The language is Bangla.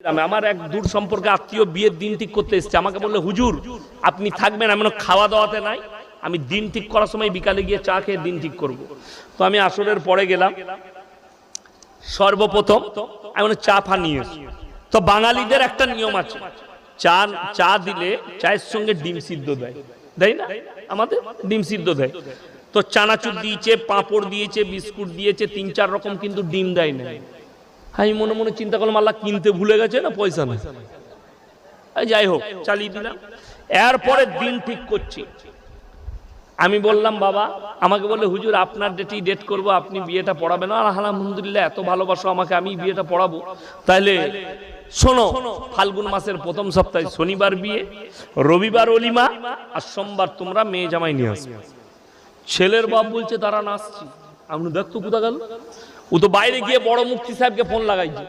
আমার এক দূর সম্পর্কে আত্মীয় বিয়ের দিন ঠিক করতে এসেছে, আমাকে বললে হুজুর আপনি থাকবেন, আমি খাওয়া দাওয়াতে নাই, আমি দিন ঠিক করার সময় বিকালে গিয়ে চা খেয়ে দিন ঠিক করব। তো আমি আসরের পরে গেলাম, সর্বপ্রথম আমি চা ফা নিয়ে এসেছি। তো বাঙালিদের একটা নিয়ম আছে, চা দিলে চায়ের সঙ্গে ডিম সিদ্ধ দেয়, দেয় না? আমাদের ডিম সিদ্ধ দেয়। তো চানাচুর দিয়েছে, পাঁপড় দিয়েছে, বিস্কুট দিয়েছে, 3-4 রকম, কিন্তু ডিম দেয় না। আমি মনে মনে চিন্তা করলাম আল্লাহ কিনতে ভুলে গেছে না পয়সা নেই। যাই হোক চালিয়ে দিলাম। এরপরে দিন ঠিক করছি, আমি বললাম বাবা, আমাকে বললে হুজুর আপনার ডেটেই ডেট করব, আপনি বিয়েটা পড়াবেন। আর আলহামদুলিল্লাহ এত ভালোবাসো আমাকে, আমি বিয়েটা পড়াবো। তাইলে শোনো, ফাল্গুন মাসের প্রথম সপ্তাহে শনিবার বিয়ে, রবিবার অলিমা, আর সোমবার তোমরা মেয়ে জামাই নিয়ে আসবে। ছেলের বাপ বলছে তারা নাচছি। আমি দেখতো কোথা গেল, ও তো বাইরে গিয়ে বড় মুফতি সাহেবকে ফোন লাগাইছে।